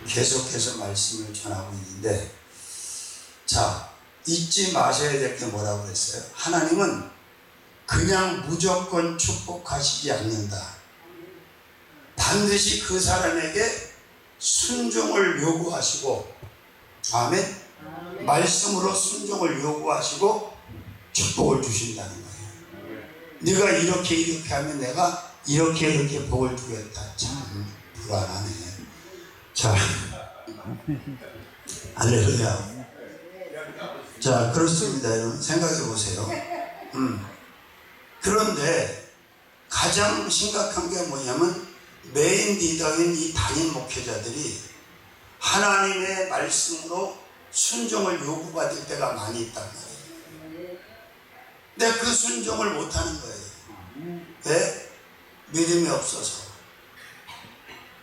계속해서 말씀을 전하고 있는데, 자, 잊지 마셔야 될 게 뭐라고 그랬어요? 하나님은 그냥 무조건 축복하시지 않는다. 반드시 그 사람에게 순종을 요구하시고, 아멘? 말씀으로 순종을 요구하시고 축복을 주신다는 거예요. 네가 이렇게 하면 내가 이렇게 복을 주겠다. 참 불안하네. 자, 할렐루야. 자, 그렇습니다. 여러분 생각해 보세요. 그런데 가장 심각한 게 뭐냐면, 메인 리더인 이 담임 목회자들이 하나님의 말씀으로 순종을 요구받을 때가 많이 있단 말이에요. 근데 그 순종을 못하는 거예요. 왜? 믿음이 없어서.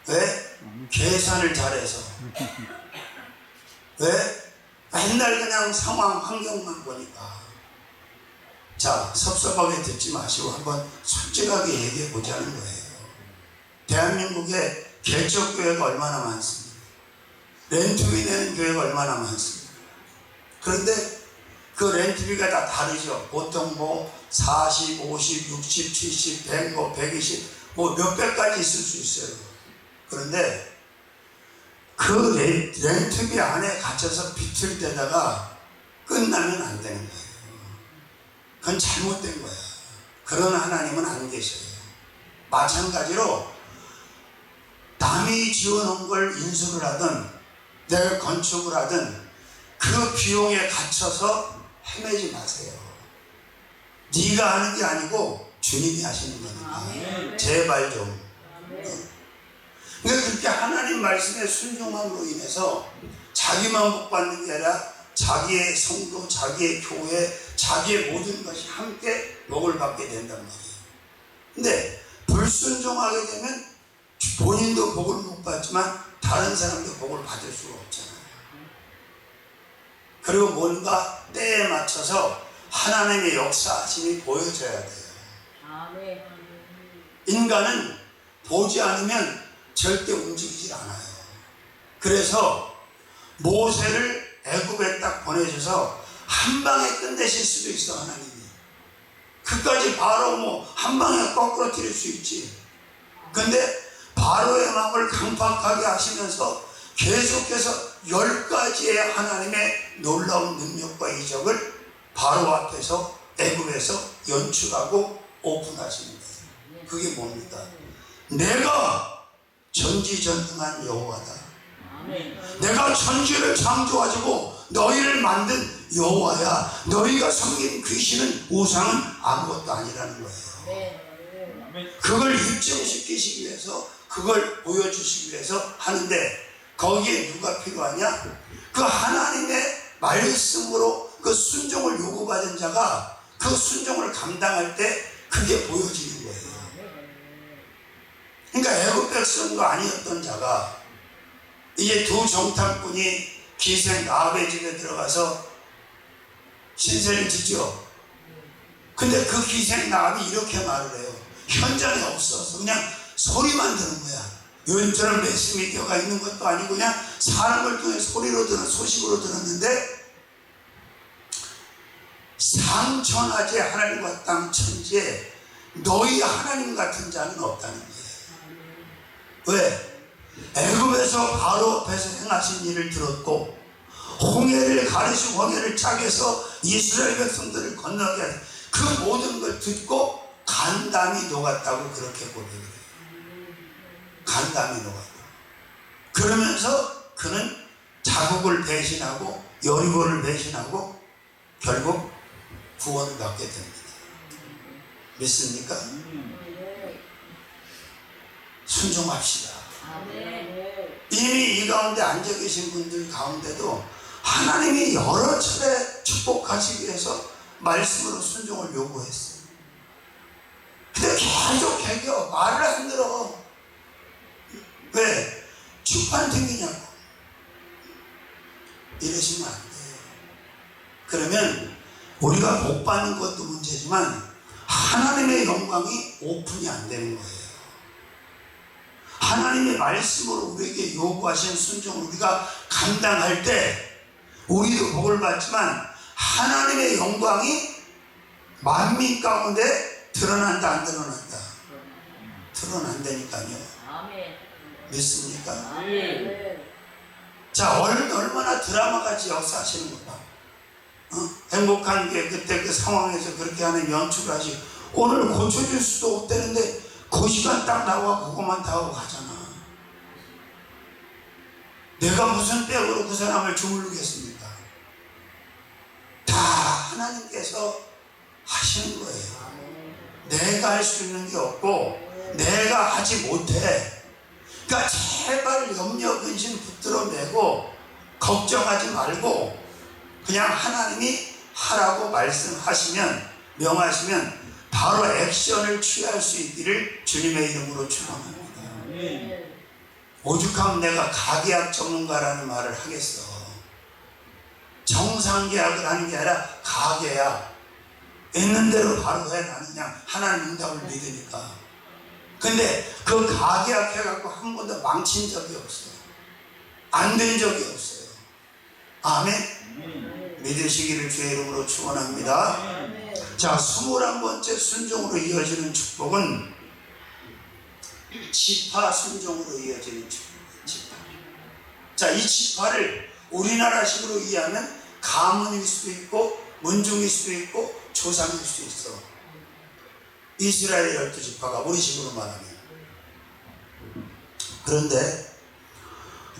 왜? 계산을 잘해서. 왜? 맨날 그냥 상황, 환경만 보니까. 자, 섭섭하게 듣지 마시고 한번 솔직하게 얘기해 보자는 거예요. 대한민국에 개척교회가 얼마나 많습니까? 렌트비 내는 교회가 얼마나 많습니까? 그런데 그 렌트비가 다 다르죠. 보통 뭐 40, 50, 60, 70, 100, 120, 뭐 몇백까지 있을 수 있어요. 그런데 그 렌트비 안에 갇혀서 비틀대다가 끝나면 안 되는 거예요. 그건 잘못된 거야. 그런 하나님은 안 계셔요. 마찬가지로 남이 지어놓은 걸 인수를 하든 내가 건축을 하든 그 비용에 갇혀서 헤매지 마세요. 네가 하는 게 아니고 주님이 하시는 거니까. 제발 좀. 그러니까 그렇게 하나님 말씀에 순종함으로 인해서 자기만 복 받는 게 아니라 자기의 성도, 자기의 교회, 자기의 모든 것이 함께 복을 받게 된단 말이에요. 근데 불순종하게 되면 본인도 복을 못 받지만 다른 사람도 복을 받을 수가 없잖아요. 그리고 뭔가 때에 맞춰서 하나님의 역사하심이 보여져야 돼요. 인간은 보지 않으면 절대 움직이질 않아요. 그래서 모세를 애굽에 딱 보내셔서 한 방에 끝내실 수도 있어. 하나님이 그까지 바로 뭐 한 방에 거꾸러뜨릴 수 있지. 근데 바로의 마음을 강팍하게 하시면서 계속해서 10가지의 하나님의 놀라운 능력과 이적을 바로 앞에서 애굽에서 연출하고 오픈하시는 거예요. 그게 뭡니까? 내가 전지전능한 여호와다. 내가 천지를 창조하시고 너희를 만든 여호와야. 너희가 섬긴 귀신은 우상은 아무것도 아니라는 거예요. 그걸 입증시키시기 위해서, 그걸 보여주시기 위해서 하는데, 거기에 누가 필요하냐? 그 하나님의 말씀으로 그 순종을 요구받은 자가 그 순종을 감당할 때 그게 보여지는 거예요. 그러니까 애굽 백성도 아니었던 자가 이제 두 정탐꾼이 기생 라합의 집에 들어가서 신세를 지죠. 근데 그 기생 라합이 이렇게 말을 해요. 현장에 없어서 그냥 소리만 들은 거야. 요즘처럼 매스미디어가 있는 것도 아니고 그냥 사람을 통해 소리로 소식으로 들었는데, 상천하제 하나님과 땅 천지에 너희 하나님 같은 자는 없다는 거예요. 왜? 애굽에서 바로 앞에서 행하신 일을 들었고, 홍해를 가르시고 홍해를 짜게서 이스라엘 백성들을 건너게 하신 그 모든 걸 듣고 간담이 녹았다고 그렇게 고백을 해요. 간담이 녹았다. 그러면서 그는 자국을 배신하고 여리고를 배신하고 결국 구원을 받게 됩니다. 믿습니까? 순종합시다. 이미 이 가운데 앉아 계신 분들 가운데도 하나님이 여러 차례 축복하시기 위해서 말씀으로 순종을 요구했어요. 근데 계속 개겨 말을 안 들어. 왜? 축판 튕기냐고. 이러시면 안 돼요. 그러면 우리가 복 받는 것도 문제지만 하나님의 영광이 오픈이 안 되는 거예요. 하나님의 말씀으로 우리에게 요구하신 순종을 우리가 감당할 때 우리도 복을 받지만 하나님의 영광이 만민 가운데 드러난다 안 드러난다? 드러난다니까요. 믿습니까? 자, 얼마나 드라마같이 역사하시는 것 봐. 행복한 게 그때 그 상황에서 그렇게 하는 연출을 하시고 오늘 고쳐줄 수도 없다는데 그 시간 딱 나와 그것만 다 하고 가잖아. 내가 무슨 뼈로 그 사람을 주물르겠습니까? 다 하나님께서 하시는 거예요. 내가 할 수 있는 게 없고 내가 하지 못해. 그러니까 제발 염려 근심 붙들어 매고 걱정하지 말고 그냥 하나님이 하라고 말씀하시면 명하시면 바로 액션을 취할 수 있기를 주님의 이름으로 축원합니다. 오죽하면 내가 가계약 전문가라는 말을 하겠어. 정상계약을 하는 게 아니라 가계약. 있는 대로 바로 해. 나는 그냥 하나님 응답을 믿으니까. 근데 그 가계약 해갖고 한 번도 망친 적이 없어요. 안 된 적이 없어요. 아멘. 믿으시기를 주의 이름으로 축원합니다. 자, 21번째 순종으로 이어지는 축복은 지파 순종으로 이어지는 축복입니다. 지파. 자, 이 지파를 우리나라식으로 이해하면 가문일 수도 있고 문중일 수도 있고 조상일 수도 있어. 이스라엘의 12지파가 우리식으로 말하면. 그런데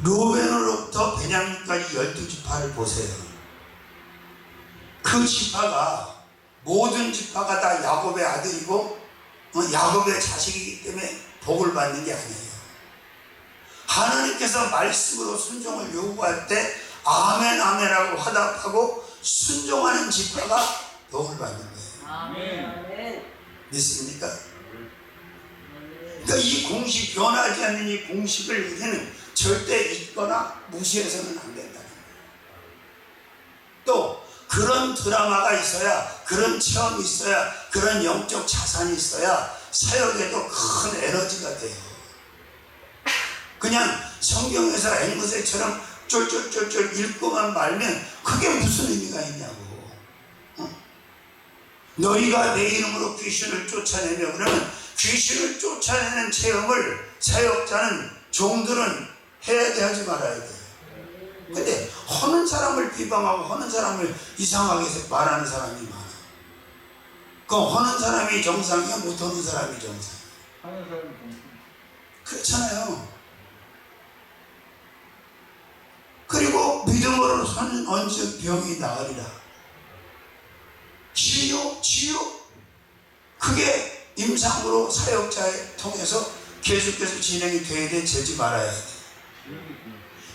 루벤으로부터 베냐민까지 12지파를 보세요. 그 지파가 모든 지파가 다 야곱의 아들이고 야곱의 자식이기 때문에 복을 받는 게 아니에요. 하나님께서 말씀으로 순종을 요구할 때 아멘 아멘하고 화답하고 순종하는 지파가 복을 받는 거예요. 아멘. 믿습니까? 그러니까 이 공식, 변하지 않는 이 공식을 우리는 절대 잊거나 무시해서는 안 된다는 거예요. 또 그런 드라마가 있어야, 그런 체험이 있어야, 그런 영적 자산이 있어야 사역에도 큰 에너지가 돼요. 그냥 성경에서 앵무새처럼 쫄쫄쫄쫄 읽고만 말면 그게 무슨 의미가 있냐고. 너희가 내 이름으로 귀신을 쫓아내며, 그러면 귀신을 쫓아내는 체험을 사역자는, 종들은 해야 돼, 하지 말아야 돼. 근데 하는 사람을 비방하고 하는 사람을 이상하게 말하는 사람이 많아. 그럼 하는 사람이 정상이야, 못하는 사람이 정상이야? 하는 사람이 정상. 그렇잖아요. 그리고 믿음으로 서는 언제 병이 나으리라. 치유. 그게 임상으로 사역자에 통해서 계속해서 진행이 돼야 돼, 되지 말아야 돼.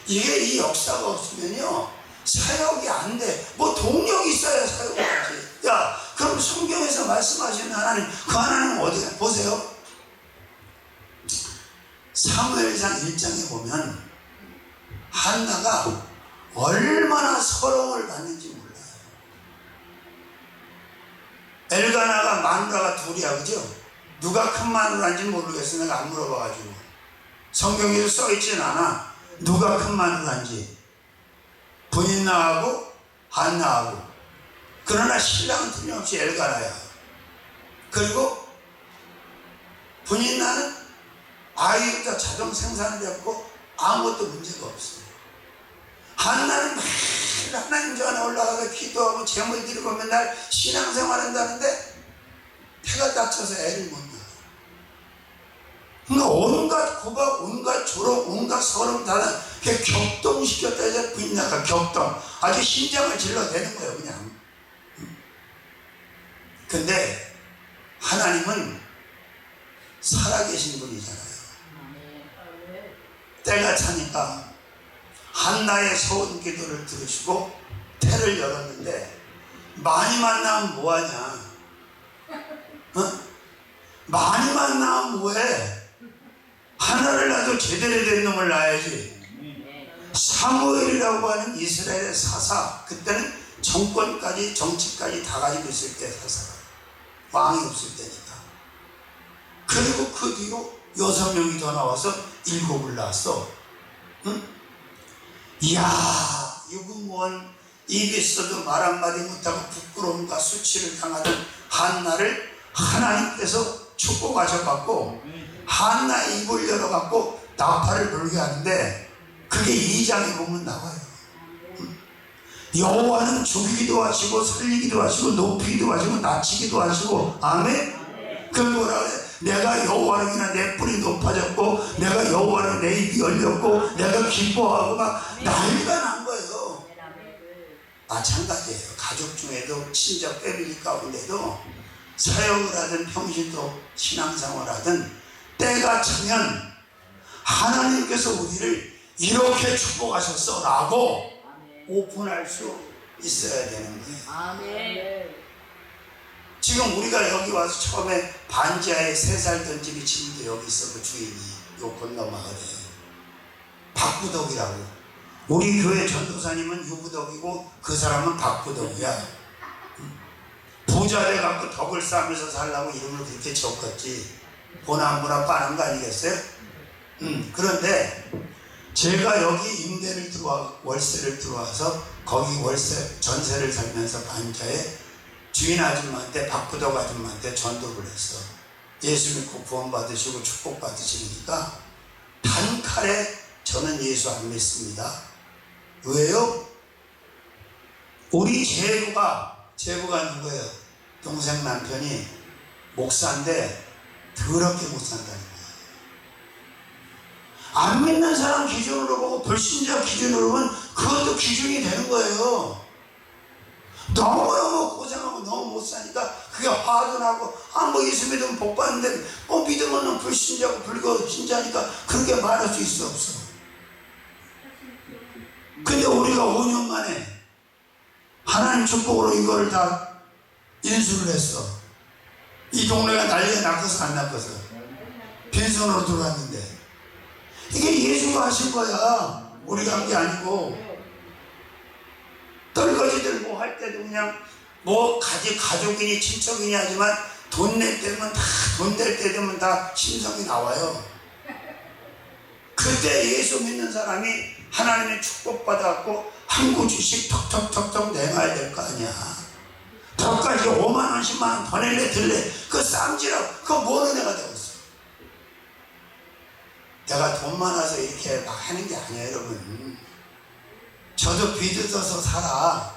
이게 이 역사가 없으면요 사역이 안 돼. 뭐 동력이 있어야 사역을 하지. 야, 그럼 성경에서 말씀하시는 하나님, 그 하나님은 어디가? 보세요. 사무엘상 1장에 보면 한나가 얼마나 서러움을 받는지 몰라요. 엘가나가 마누라가 둘이야, 그죠? 누가 큰 마누라인지 모르겠어. 내가 안 물어봐가지고. 성경에도 써있진 않아. 누가 큰 마누라인지. 분인나하고 한나하고. 그러나 신랑은 틀림없이 엘가나야. 그리고 분인나는 아이부터 자동 생산을 했고 아무것도 문제가 없어요. 한나는 매일 하나님 전에 올라가서 기도하고 제물 드리고 맨날 신앙생활 한다는데 해가 다쳐서 애를 못 낳아. 그러니까 온갖 구박, 온갖 조롱, 온갖 서름 다 격동시켰다 해서 분인나가 격동. 아주 심장을 질러대는 거예요, 그냥. 근데 하나님은 살아계신 분이잖아요. 때가 차니까 한나의 서운 기도를 들으시고 태를 열었는데, 많이 만나면 뭐하냐? 많이 만나면 뭐해? 하나를 낳아도 제대로 된 놈을 낳아야지. 사무엘이라고 하는 이스라엘의 사사, 그때는 정권까지 정치까지 다 가지고 있을 때 사사가, 왕이 없을 때니까. 그리고 그 뒤로 6명이 더 나와서 7을 낳았어. 응? 이야, 유구무원 입이 있어도 말 한마디 못하고 부끄러움과 수치를 당하던 한나를 하나님께서 축복하셔갖고 한나의 입을 열어갖고 나팔을 불게 하는데, 그게 2장에 보면 나와요. 여호와는 죽이기도 하시고 살리기도 하시고 높이기도 하시고 낮추기도 하시고. 아멘. 그 뭐라 그래? 내가 여호와로 인해 내 뿔이 높아졌고, 내가 여호와로 내 입이 열렸고, 내가 기뻐하고 막 난리가 난 거예요. 마찬가지예요. 가족 중에도 친척 패밀리 가운데도 사역을 하든 평신도 신앙생활을 하든 때가 차면 하나님께서 우리를 이렇게 축복하셨어 라고 오픈할 수 있어야 되는 거예요. 아멘. 지금 우리가 여기 와서 처음에 반지하에 3살 된 집이 지금도 여기 있어. 그 주인이 요 건너 마을에 박부덕이라고. 우리 교회 전도사님은 유부덕이고 그 사람은 박부덕이야. 부자 돼갖고 덕을 쌓으면서 살라고 이름을 그렇게 적었지. 보나무나 빠는 거 아니겠어요? 그런데 제가 여기 임대를 월세를 들어와서 거기 월세 전세를 살면서 반지하에 주인 아줌마한테, 박부덕 아줌마한테 전도를 했어. 예수 믿고 구원 받으시고 축복 받으시니까 단칼에 저는 예수 안 믿습니다. 왜요? 우리 제부가 누구예요? 동생 남편이 목사인데 더럽게 못 산다는 거예요. 안 믿는 사람 기준으로 보고 불신자 기준으로 보면 그것도 기준이 되는 거예요. 너무너무 고생하고 너무 못 사니까 그게 화도 나고, 뭐 예수 믿으면 복 받는데 믿으면 불신자고 불신자니까 그렇게 말할 수 있어 없어? 근데 우리가 5년 만에 하나님 축복으로 이걸 다 인수를 했어. 이 동네가 난리가 났어서 안 났어서 빈손으로 들어왔는데 이게 예수가 하신 거야. 우리가 한 게 아니고. 떨거지 들고 할 때도 그냥 가족이니 친척이니 하지만 돈 낼 때면 다, 돈 낼 때 되면 다 심성이 나와요. 그때 예수 믿는 사람이 하나님의 축복받아갖고 한 구주씩 턱턱턱턱 내놔야 될 거 아니야. 덕까지 5만원 10만원 더 낼래 들래 그 쌈지라고 그거 뭐는 내가 되었어. 내가 돈 많아서 이렇게 막 하는 게 아니에요 여러분. 저도 빚어서 살아.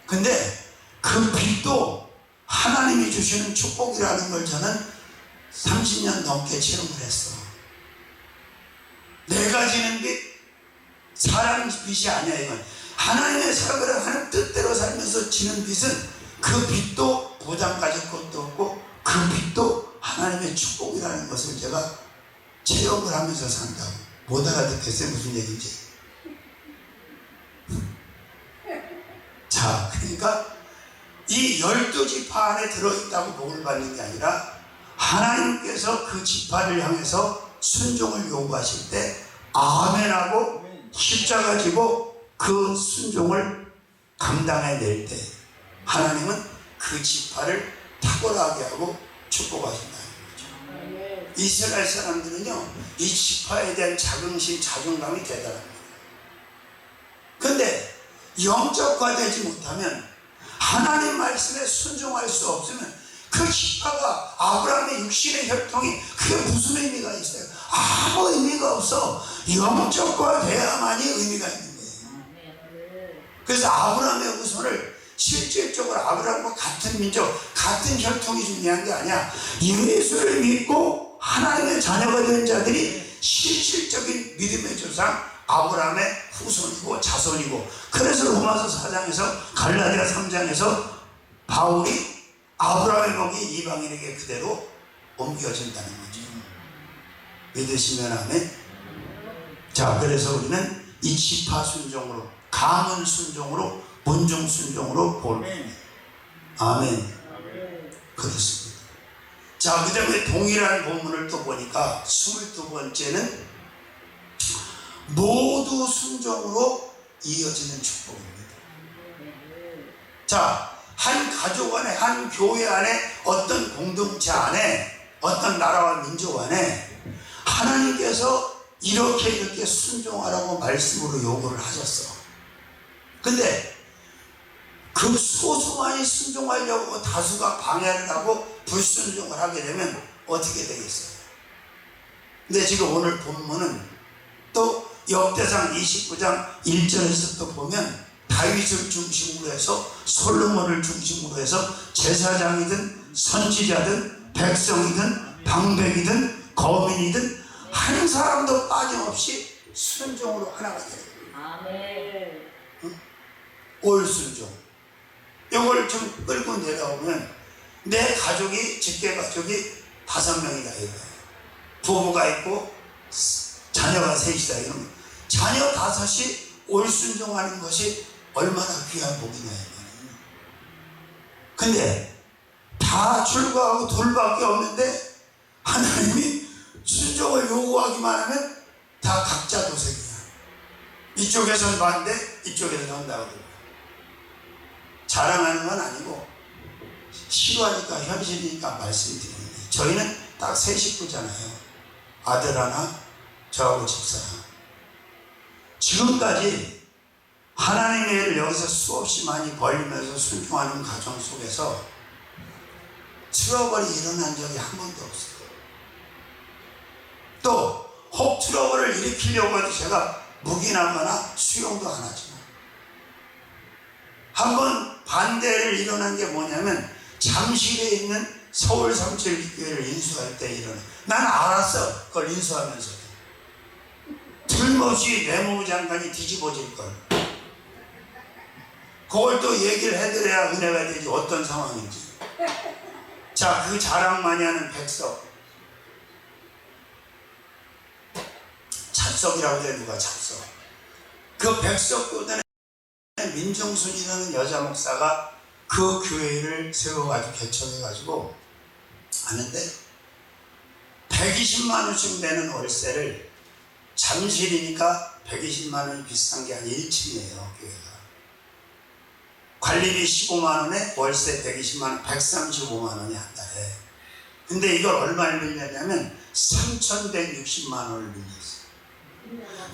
근데 그 빚도 하나님이 주시는 축복이라는 걸 저는 30년 넘게 체험을 했어. 내가 지는 빚, 사람 빚이 아니야 이건. 하나님의 사역을 하는 뜻대로 살면서 지는 빚은 그 빚도 부담 가질 것도 없고 그 빚도 하나님의 축복이라는 것을 제가 체험을 하면서 산다고. 못 알아듣겠어요 무슨 얘기인지. 자, 그러니까 이 12지파 안에 들어있다고 복을 받는 게 아니라 하나님께서 그 지파를 향해서 순종을 요구하실 때 아멘하고 십자가 지고 그 순종을 감당해낼 때 하나님은 그 지파를 탁월하게 하고 축복하신다는 거죠. 이스라엘 사람들은요 이 지파에 대한 자긍심, 자존감이 대단합니다. 근데 영적화되지 못하면 하나님 말씀에 순종할 수 없으면 그 지파가 아브라함의 육신의 혈통이 그게 무슨 의미가 있어요? 아무 의미가 없어. 영적화돼야만이 의미가 있는 거예요. 그래서 아브라함의 후손을 실질적으로 아브라함과 같은 민족, 같은 혈통이 중요한 게 아니야. 예수를 믿고 하나님의 자녀가 된 자들이 실질적인 믿음의 조상 아브라함의 후손이고 자손이고. 그래서 로마서 4장에서 갈라디아 3장에서 바울이 아브라함의 복이 이방인에게 그대로 옮겨진다는 거죠. 믿으시면 아멘. 자, 그래서 우리는 이 지파 순종으로, 가문 순종으로, 본종 순종으로 볼. 아멘. 그렇습니다. 자, 그 다음에 동일한 본문을 또 보니까 22번째는 모두 순종으로 이어지는 축복입니다. 자, 한 가족 안에, 한 교회 안에, 어떤 공동체 안에, 어떤 나라와 민족 안에 하나님께서 이렇게 순종하라고 말씀으로 요구를 하셨어. 근데 그 소수만이 순종하려고 다수가 방해를 하고 불순종을 하게 되면 어떻게 되겠어요? 근데 지금 오늘 본문은 또 역대상 29장 1절에서 또 보면 다윗을 중심으로 해서 솔로몬을 중심으로 해서 제사장이든 선지자든 백성이든 방백이든 거민이든 한 사람도 빠짐없이 순종으로 하나가 돼요. 아멘. 올순종. 이걸 좀 끌고 내려오면 내 가족이 직계 가족이 5명이다 이거예요. 부부가 있고 자녀가 3이다 이러면 자녀 5이 올순종하는 것이 얼마나 귀한 복이냐 이거예요. 근데 다 출가하고 둘밖에 없는데 하나님이 순종을 요구하기만 하면 다 각자 도색이야. 이쪽에서는 반대, 이쪽에서는 한다고 그러고. 자랑하는 건 아니고 실화니까 현실이니까 말씀드리는 거예요. 저희는 딱 3식구잖아요. 아들 하나, 저하고 집사 하나. 지금까지 하나님의 일을 여기서 수없이 많이 벌리면서 순종하는 가정 속에서 트러블이 일어난 적이 한 번도 없어요. 또 혹 트러블을 일으키려고 해도 제가 묵인하거나 수용도 안 하지만 한 번 반대를 일어난 게 뭐냐면 잠실에 있는 서울 삼칠교회를 인수할 때 일어나. 난 알았어. 그걸 인수하면서 틀림없이 내무부 장관이 뒤집어질 걸. 그걸 또 얘기를 해드려야 은혜가 되지. 어떤 상황인지. 자, 그 자랑 많이 하는 백석. 잡석이라고 해야 누가 잡석. 그 백석 교단에 민정순이라는 여자 목사가 그 교회를 세워가지고 개척해가지고 하는데 120만 원씩 내는 월세를 잠실이니까 120만 원이 비싼 게 아니라 1층이에요 교회가. 관리비 15만 원에 월세 120만 원, 135만 원이 한 달에. 근데 이걸 얼마를 빌렸냐면 3,160만 원을 빌렸어요.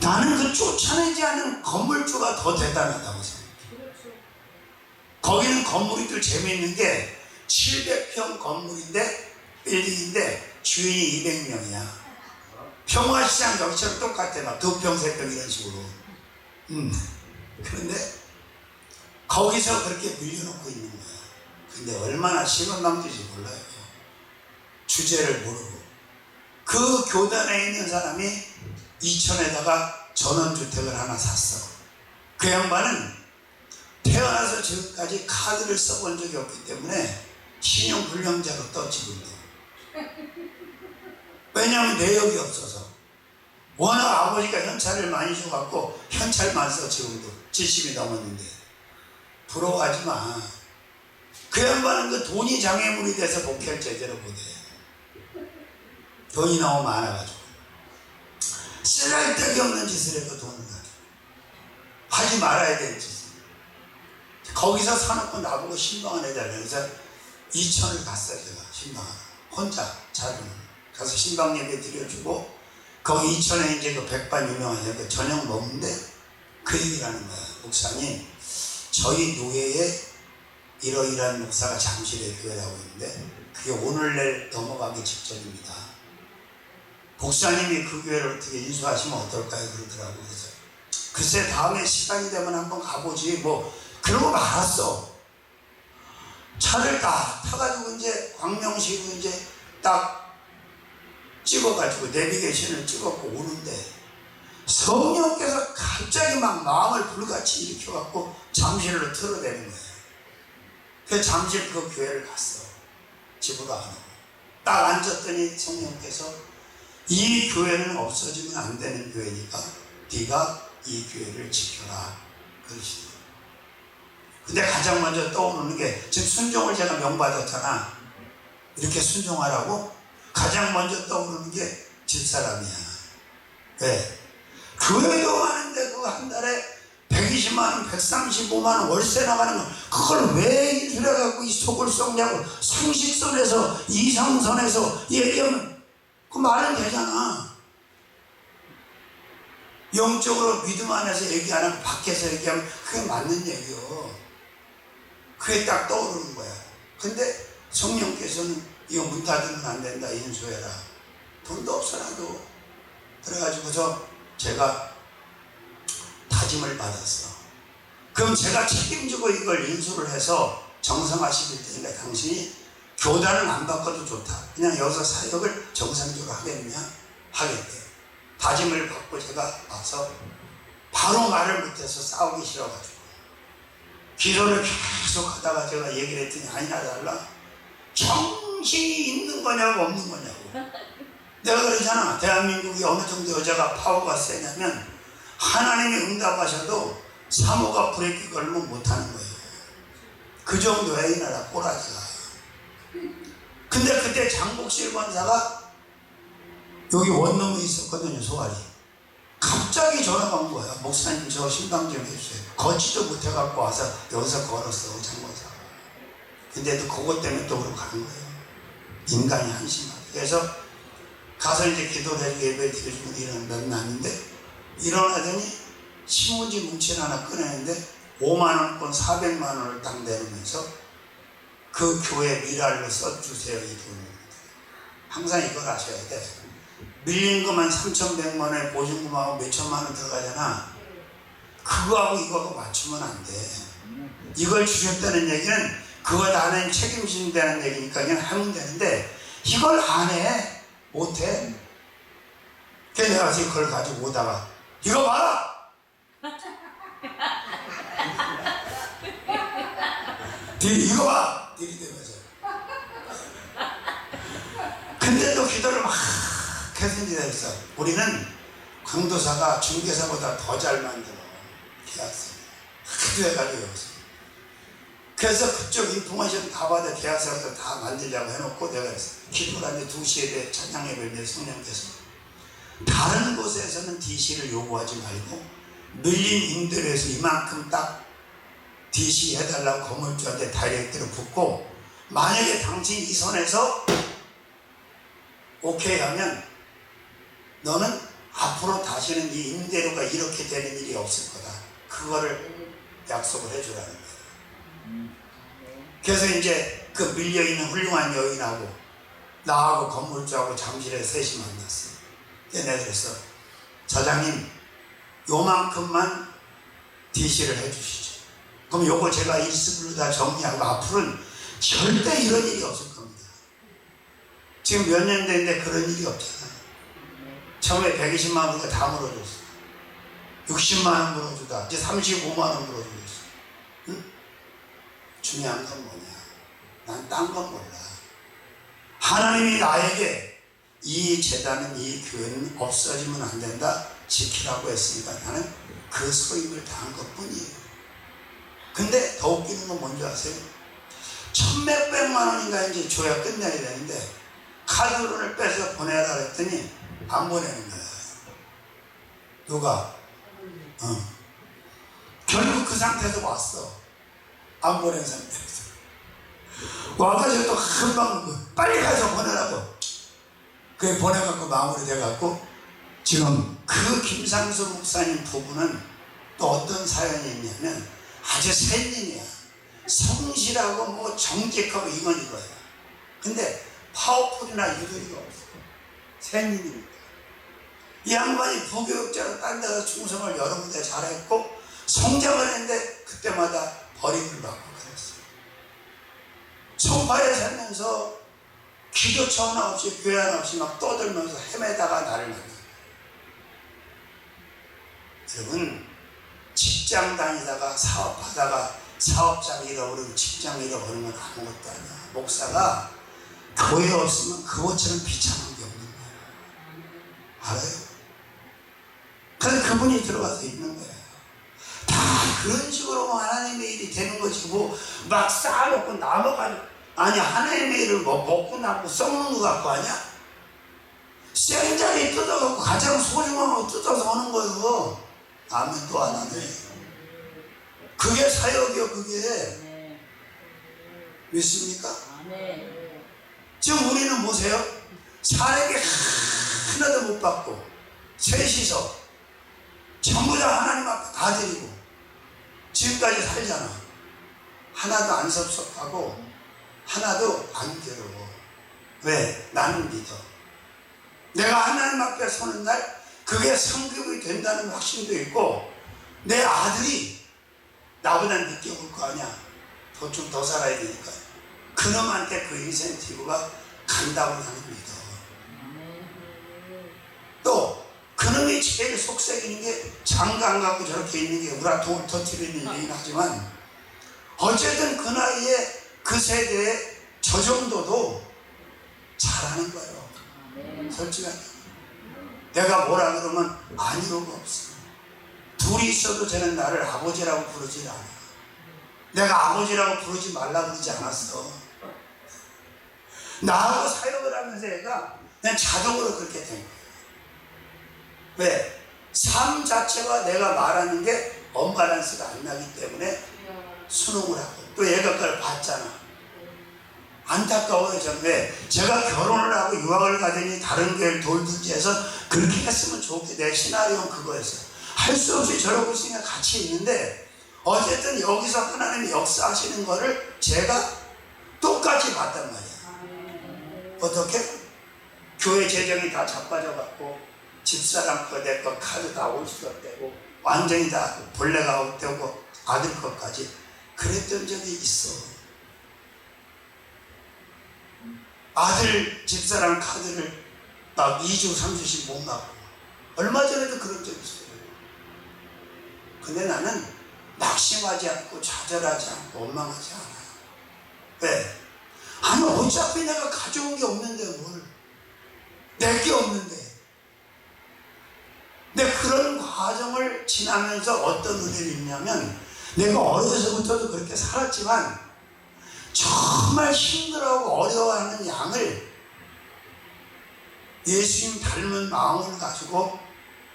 나는 그 쫓아내지 않은 건물주가 더 대단하다고 생각해요. 거기는 건물이들 재미있는 게 700평 건물인데 빌딩인데 주인이 200명이야. 평화시장 여기처럼 똑같아. 막 2평, 3평 이런 식으로. 그런데 거기서 그렇게 밀려놓고 있는 거야. 근데 얼마나 시건방진지 몰라요. 주제를 모르고. 그 교단에 있는 사람이 이천에다가 전원주택을 하나 샀어. 그 양반은 태어나서 지금까지 카드를 써본 적이 없기 때문에 신용불량자로 떠 지금도. 왜냐하면 내역이 없어서. 워낙 아버지가 현찰을 많이 줘갖고 현찰만 써 지금도. 70이 넘었는데. 부러워하지 마. 그 양반은 그 돈이 장애물이 돼서 목회를 제대로 못해. 돈이 너무 많아가지고. 쓸데기 없는 짓을 해도 돈을 가지고. 하지 말아야 될 짓을. 거기서 사놓고 나보고 신방을 해달라고 해서 2천을 갔어요. 제가 신방을 혼자 자료를 가서 신방 예배 드려주고 거기 2천에 이제 그 백반 유명한 그 저녁 먹는데 그 얘기를 하는 거야. 목사님, 저희 노예에 이러이러한 목사가 잠실에 교회라고 있는데 그게 오늘 내일 넘어가기 직전입니다. 목사님이 그 교회를 어떻게 인수하시면 어떨까요? 그러더라고요. 그래서 글쎄 다음에 시간이 되면 한번 가보지 뭐 그러고 말았어. 차를 딱 타가지고 이제 광명시로 이제 딱 찍어가지고 내비게이션을 찍었고 오는데 성령께서 갑자기 막 마음을 불같이 일으켜갖고 잠실로 틀어대는 거예요. 그래서 잠실 그 교회를 갔어. 집으로 안 오고. 딱 앉았더니 성령께서 이 교회는 없어지면 안 되는 교회니까 네가 이 교회를 지켜라 그러시더라고요. 근데 가장 먼저 떠오르는 게 지금 순종을 제가 명받았잖아. 이렇게 순종하라고 가장 먼저 떠오르는 게 집사람이야. 왜? 교회도 많은데 그 한 달에 120만 원, 135만 원 월세 나가는 거 그걸 왜 인수해갖고 이 속을 썩냐고 상식선에서 이상선에서 얘기하면 그 말은 되잖아. 영적으로 믿음 안에서 얘기 안 하고 밖에서 얘기하면 그게 맞는 얘기요. 그게 딱 떠오르는 거야. 근데 성령께서는 이거 문 닫으면 안 된다, 인수해라. 돈도 없어라도. 그래가지고서 제가 다짐을 받았어. 그럼 제가 책임지고 이걸 인수를 해서 정상화시킬 테니까 당신이 교단을 안 바꿔도 좋다. 그냥 여기서 사역을 정상적으로 하겠냐? 하겠대. 다짐을 받고 제가 와서 바로 말을 못해서 싸우기 싫어가지고 기도를 계속 하다가 제가 얘기를 했더니 아니나 달라. 정신이 있는 거냐고 없는 거냐고. 내가 그러잖아. 대한민국이 어느 정도 여자가 파워가 세냐면 하나님이 응답하셔도 사모가 브레이크 걸면 못하는 거예요. 그 정도야 이 나라 꼬라지가. 근데 그때 장복실 권사가 여기 원룸에 있었거든요. 소아리. 갑자기 전화가 온 거야. 목사님 저 신방 좀 해주세요. 걷지도 못해갖고 와서 여기서 걸었어 장권사가. 근데도 그것 때문에 또 그러고 가는 거예요. 인간이 한심하게. 그래서 가서 이제 기도를 해주고 예배 드려주고 일어났는데 일어나더니 신문지 뭉치 하나 꺼내는데 5만원권 400만원을 딱 내놓으면서 그 교회 미랄로 써주세요 이 돈을. 항상 이걸 아셔야 돼. 밀린 것만 3,100만원에 보증금하고 몇천만원 들어가잖아. 그거하고 이거하고 맞추면 안 돼. 이걸 주셨다는 얘기는 그거 다 하나님 책임진다는 얘기니까 그냥 하면 되는데 이걸 안 해. 못해. 그래서 내가 그걸 가지고 오다가 이거 봐라! 이거 봐! 들이대면서. 근데 또 기도를 막 해서 이제 했어. 우리는 강도사가 중개사보다 더 잘 만들어. 계약서. 하도 해가지고 여기서. 그래서 그쪽 인포메이션 다 받아 계약서도 다 만들려고 해놓고 내가 했어. 기도를 하는데 2시에 대 찬양 예배를 내 성령께서 다른 곳에서는 DC를 요구하지 말고 밀린 임대료에서 이만큼 딱 DC 해달라고 건물주한테 다이렉트로 붙고 만약에 당신 이 선에서 오케이 하면 너는 앞으로 다시는 이 임대료가 이렇게 되는 일이 없을 거다. 그거를 약속을 해주라는 거예요. 그래서 이제 그 밀려있는 훌륭한 여인하고 나하고 건물주하고 잠실에 셋이 만났어요. 내가 그랬어. 사장님 요만큼만 DC를 해주시죠. 그럼 요거 제가 일습으로 다 정리하고 앞으로는 절대 이런 일이 없을 겁니다. 지금 몇 년 됐는데 그런 일이 없잖아. 처음에 120만 원 우리가 다 물어줬어. 60만 원 물어주다 이제 35만 원 물어주고 있어. 응? 중요한 건 뭐냐? 난 딴 건 몰라. 하나님이 나에게 이 재단은 이 교회는 없어지면 안 된다 지키라고 했으니까 나는 그 소임을 다한 것 뿐이에요. 근데 더 웃기는 건 뭔지 아세요? 1,몇백만 원인가 이제 줘야 끝내야 되는데 카드론을 빼서 보내라 그랬더니 안 보내는 거야. 누가? 결국 그 상태에서 왔어. 안 보낸 상태에서. 와가지고 또 금방 빨리 가서 보내라고. 그게 보내갖고 마무리 돼갖고 지금 그 김상수 목사님 부부는 또 어떤 사연이 있냐면 아주 샌님이야. 성실하고 뭐 정직하고 이건 이거야. 근데 파워풀이나 유도리가 없어. 샌님입니다. 이 양반이 부교육자로 딴 데서 충성을 여러 군데 잘했고 성장을 했는데 그때마다 버림을 받고 그랬어요. 소파에 살면서 기도처 하나 없이 교회 하나 없이 막 떠들면서 헤매다가 나를 만나요. 여러분 직장 다니다가 사업하다가 사업장 잃어버리고 직장 잃어버리는 건 아무것도 아니야. 목사가 교회 없으면 그것처럼 비참한 게 없는 거야. 알아요? 그래서 그분이 들어가서 있는 거야. 다 그런 식으로 하나님의 일이 되는 거지 뭐 막 쌓아놓고 남아가지고 아니 하나님의 일을 뭐 먹고 남고 썩는 거 갖고 하냐? 생자리 뜯어갖고 가장 소중한 거 뜯어서 오는 거예요. 아멘 또 안 하네. 그게 사역이요 그게. 믿습니까? 지금 우리는 보세요. 사역이 하나도 못 받고 셋이서 전부 다 하나님 앞에 다 드리고 지금까지 살잖아. 하나도 안 섭섭하고 하나도 안 괴로워. 왜? 나는 믿어. 내가 하나님 앞에 서는 날 그게 성급이 된다는 확신도 있고 내 아들이 나보다 늦게 올 거 아니야. 좀 더 살아야 되니까. 그놈한테 그 인센티브가 간다고 나는 믿어. 또 그놈이 제일 속삭이는 게 장가 안 갖고 저렇게 있는 게 우리가 돌 터뜨리는 일이긴 하지만 어쨌든 그 나이에 그 세대에 저 정도도 잘하는 거예요. 솔직하게 내가 뭐라 그러면 아니로가 없어. 둘이 있어도 쟤는 나를 아버지라고 부르지 않아. 내가 아버지라고 부르지 말라 그러지 않았어. 나하고 사역을 하면서 애가 그냥 자동으로 그렇게 된 거예요. 왜? 삶 자체가 내가 말하는 게 언밸런스가 안 나기 때문에 순응을 하고 또 얘가 그걸 봤잖아. 안타까워요. 저는 왜? 제가 결혼을 하고 유학을 가더니 다른 교회를 돌든지 해서 그렇게 했으면 좋겠다. 내 시나리오는 그거였어요. 할 수 없이 저러고 있으니까 같이 있는데 어쨌든 여기서 하나님이 역사하시는 거를 제가 똑같이 봤단 말이야. 어떻게? 교회 재정이 다 자빠져갖고 집사람 거 내 거 카드 다 올수었대고 완전히 다 본래가 없대고 아들 것까지 그랬던 적이 있어. 아들 집사람 카드를 막 2주 3주씩 못 받고 얼마 전에도 그런 적이 있어요. 근데 나는 낙심하지 않고 좌절하지 않고 원망하지 않아요. 왜? 아니 어차피 내가 가져온 게 없는데 뭘 내 게 없는데. 근데 그런 과정을 지나면서 어떤 은혜를 입냐면 내가 어려서부터도 그렇게 살았지만 정말 힘들어하고 어려워하는 양을 예수님 닮은 마음을 가지고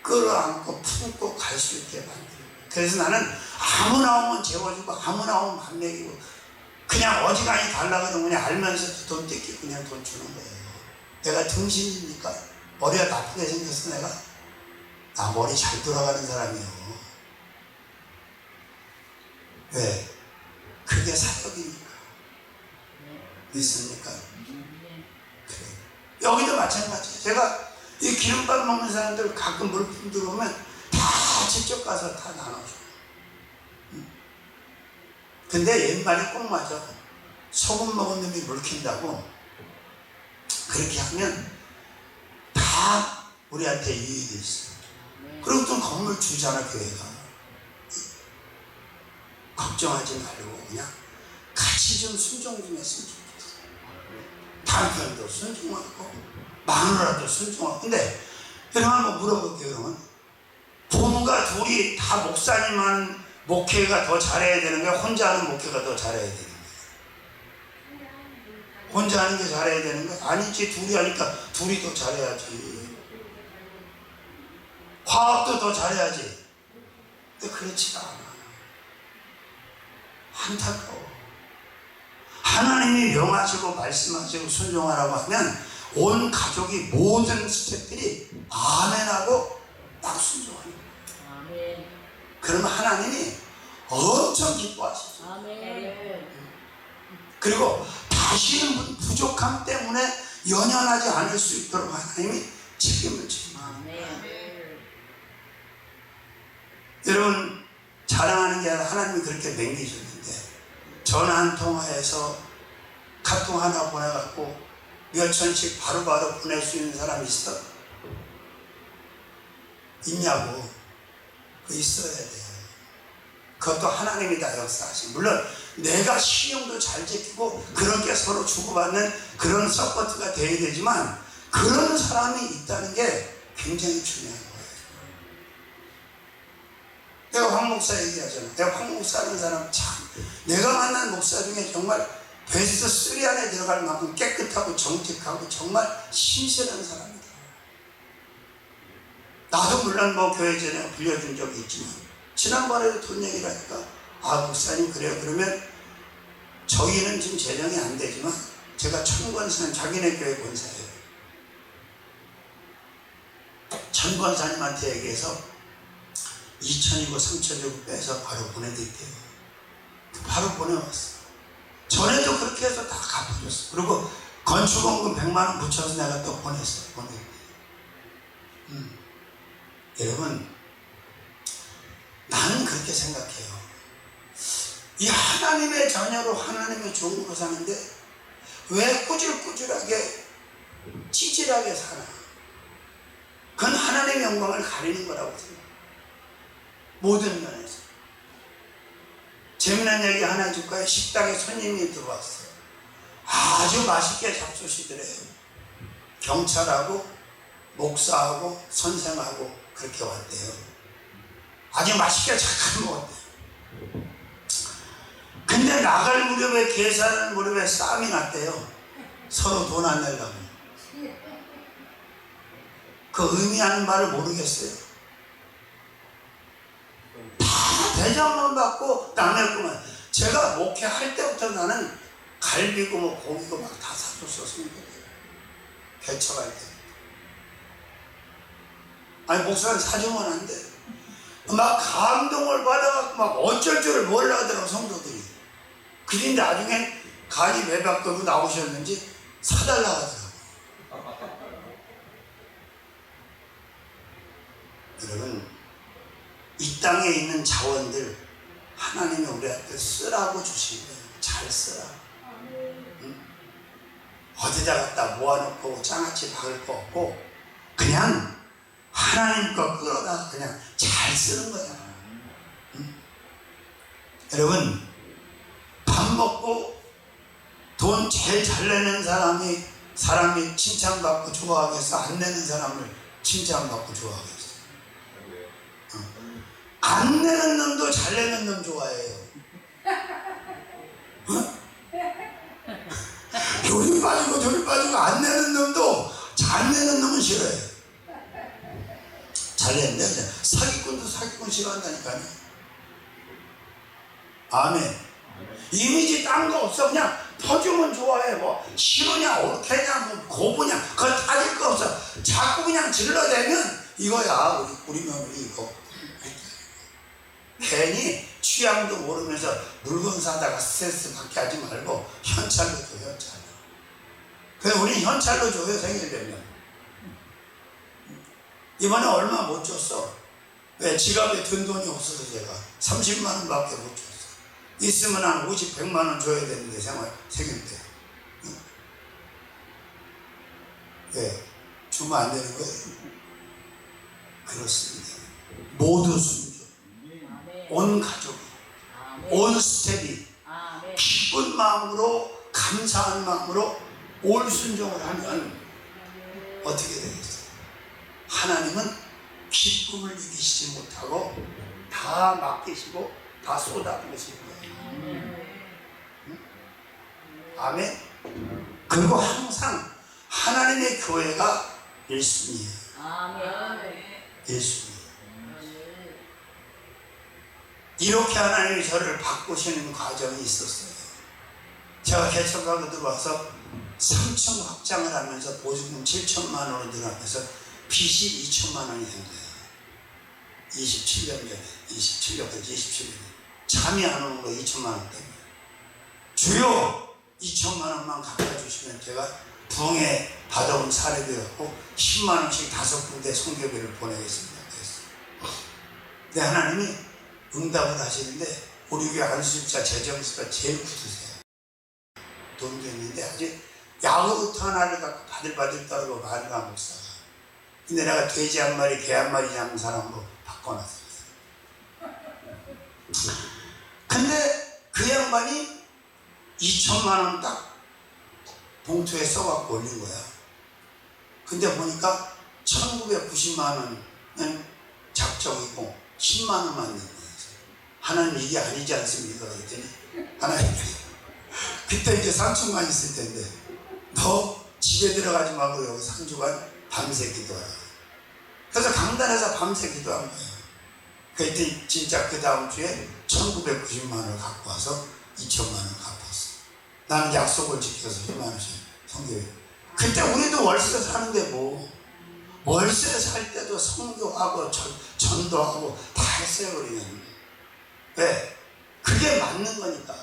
끌어안고 품고 갈 수 있게 만들어요. 그래서 나는 아무나 오면 재워주고 아무나 오면 밥 먹이고 그냥 어지간히 달라고 그러면 그냥 알면서도 돈 뜯기고 그냥 돈 주는 거예요. 내가 등신입니까? 머리가 나쁘게 생겼어 내가? 나 머리 잘 돌아가는 사람이에요. 왜? 그게 사역이니까. 믿습니까? 그래. 여기도 마찬가지예요. 제가 이 기름밥 먹는 사람들 가끔 물품 들어오면 다 직접 가서 다 나눠줘요. 근데 옛말에 꼭 맞아. 소금 먹은 놈이 물킨다고. 그렇게 하면 다 우리한테 유익이 있어. 그리고 또 건물 주잖아 교회가. 걱정하지 말고 그냥 같이 좀 순종 좀 했으면 좋겠어. 남편도 순종하고 마누라도 순종하고. 근데 여러분 한번 물어볼게요. 그러면 부부가 둘이 다 목사님만 목회가 더 잘해야 되는 거야? 혼자 하는 목회가 더 잘해야 되는 거야? 혼자 하는 게 잘해야 되는 거야? 아니지. 둘이 하니까 둘이 더 잘해야지. 화합도 더 잘해야지. 근데 그렇지가 않아. 안타까워. 하나님이 명하시고 말씀하시고 순종하라고 하면 온 가족이 모든 스태프들이 아멘하고 딱 순종하는 거예요. 아멘. 그러면 하나님이 엄청 기뻐하시죠. 아멘. 그리고 다시는 부족함 때문에 연연하지 않을 수 있도록 하나님이 책임을 집니다. 아멘. 여러분 자랑하는 게 아니라 하나님이 그렇게 맹기셨는데 전화 한 통화해서 카톡 하나 보내갖고 몇 천씩 바로바로 보낼 수 있는 사람이 있어? 있냐고. 그 있어야 돼요. 그것도 하나님이 다 역사하신. 물론 내가 신용도 잘 지키고 그렇게 서로 주고받는 그런 서포트가 돼야 되지만 그런 사람이 있다는 게 굉장히 중요한 거예요. 내가 황 목사 얘기하잖아. 내가 황 목사라는 사람 참 내가 만난 목사 중에 정말 베스트 3 안에 들어갈 만큼 깨끗하고 정직하고 정말 신실한 사람이다. 나도 물론 뭐 교회 전에 빌려준 적이 있지만 지난번에도 돈 얘기를 하니까 아 목사님 그래요. 그러면 저희는 지금 재정이 안 되지만 제가 천권사님 자기네 교회 권사예요. 천권사님한테 얘기해서 2천이고 3천이고 빼서 바로 보내드릴게요. 바로 보내왔어. 전에도 그렇게 해서 다 갚아줬어. 그리고 건축원금 100만 원 붙여서 내가 또 보냈어. 여러분, 나는 그렇게 생각해요. 이 하나님의 자녀로 하나님의 종으로 사는데 왜 꾸질꾸질하게 찌질하게 사나? 그건 하나님의 영광을 가리는 거라고 생각해요. 모든 면에서. 재미난 얘기 하나 해줄까요? 식당에 손님이 들어왔어요. 아주 맛있게 잡수시더래요. 경찰하고 목사하고 선생하고 그렇게 왔대요. 아주 맛있게 잘 먹었대요. 근데 나갈 무렵에 계산할 무렵에 싸움이 났대요. 서로 돈 안 내려고. 그 의미하는 말을 모르겠어요. 다 대접만 받고 남했구만. 제가 목회할 때부터 나는 갈비고 뭐 고기고 막 다 사줬었습니다. 개척할 때. 아니 목사는 사주면 안 돼. 막 감동을 받아갖고 막 어쩔 줄을 몰라하더라고 성도들이. 그런데 나중에 간이 외박되고 나오셨는지 사달라고 하더라고. 여러분, 이 땅에 있는 자원들 하나님이 우리한테 쓰라고 주신 거예요. 잘 쓰라. 응? 어디다 갖다 모아놓고 장아찌 박을 거 없고 그냥 하나님 거 끌어다 그냥 잘 쓰는 거야. 응? 여러분, 밥 먹고 돈 제일 잘 내는 사람이 칭찬받고 좋아하겠어? 안 내는 사람을 칭찬받고 좋아하겠어? 안 내는 놈도 잘 내는 놈 좋아해요. 어? 요리 빠지고 저리 빠지고 안 내는 놈도 잘 내는 놈은 싫어해요. 잘 내는데 그냥 사기꾼도 사기꾼 싫어한다니까요. 아멘. 이미지 딴 거 없어. 그냥 퍼주면 좋아해. 뭐 싫으냐 옳게냐 뭐 고부냐 그거 따질 거 없어. 자꾸 그냥 질러대면 이거야. 우리 며느리 이거. 괜히 취향도 모르면서 물건 사다가 스트레스 받게 하지 말고 현찰로 줘. 현찰로. 그래서 우리 현찰로 줘요. 생일 되면. 이번에 얼마 못 줬어. 왜? 지갑에 든 돈이 없어서 제가 30만 원밖에 못 줬어. 있으면 한 50, 100만 원 줘야 되는데 생일 때. 왜? 주면 안 되는 거예요? 그렇습니다. 모두 순종. 온 가족이, 온 스텝이 기쁜 마음으로 감사한 마음으로 올 순종을 하면 어떻게 되겠어요? 하나님은 기쁨을 이기시지 못하고 다 맡기시고 다 쏟아부으실 거예요. 응? 아멘. 그리고 항상 하나님의 교회가 1순위예요. 1순위. 이렇게 하나님이 저를 바꾸시는 과정이 있었어요. 제가 개척하고 들어와서 3층 확장을 하면서 보증금 7천만 원으로 늘어나면서 빚이 2천만 원이 된 거예요. 27년 전에, 27년까지 27년. 잠이 안 오는 거 2천만 원 때문에. 주여 2천만 원만 갚아주시면 제가 부흥에 받아온 사례되었고 10만 원씩 5군데 성교비를 보내겠습니다. 그랬어요. 근데 하나님이 응답을 하시는데 우리 교회 안수집사 재정수가 제일 굳으세요. 돈도 있는데 아주 야구부터 하나를 갖고 바들바들 떨고 마누라 목사가. 근데 내가 돼지 한 마리 개 한 마리 잡는 사람으로 바꿔놨어요. 근데 그 양반이 2천만 원 딱 봉투에 써갖고 올린 거야. 근데 보니까 1990만 원은 작정이고 10만 원만 낸 거야. 하나님 이게 아니지 않습니까? 그랬더니 하나님 그때 이제 상충만 있을 텐데 너 집에 들어가지 말고 여기 상주간 밤새 기도하라. 그래서 강단에서 밤새 기도한 거예요. 그랬더니 진짜 그 다음 주에 1990만 원을 갖고 와서 2천만 원을 갚았어. 나는 약속을 지켜서 10만 원씩 성교회. 그때 우리도 월세 사는데 뭐 월세 살 때도 성교하고 전도하고 다 했어요 우리는. 왜? 그게 맞는 거니까.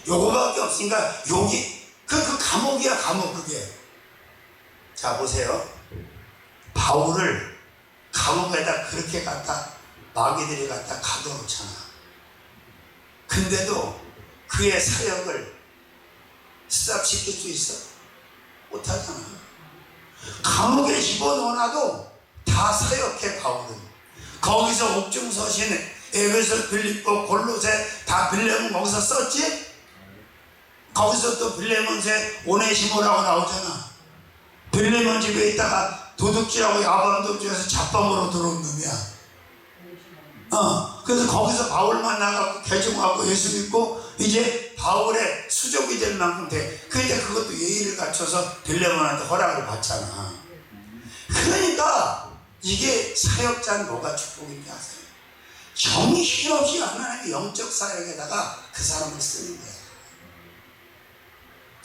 요거밖에 없으니까 여기 그 감옥이야 감옥 그게. 자 보세요. 바울을 감옥에다 그렇게 갖다 마귀들이 갖다 가둬놓잖아. 근데도 그의 사역을 스탑시킬 수 있어? 못하잖아. 감옥에 집어넣어놔도 다 사역해 바울은. 거기서 옥중서신 에베소, 빌립보, 골로새 다 빌레몬 거기서 썼지? 거기서 또 빌레몬새 오네시모라고 나오잖아. 빌레몬 집에 있다가 도둑질하고 야반 도둑질해서 잡범으로 들어온 놈이야. 그래서 거기서 바울 만나갖고 개종하고 예수 믿고 이제 바울의 수족이 될 만큼 돼. 그러니까 그것도 예의를 갖춰서 빌레몬한테 허락을 받잖아. 그러니까 이게 사역자는 뭐가 축복인지 아세요? 정신없이 하나님의 영적 사역에다가 그 사람을 쓰는 거야.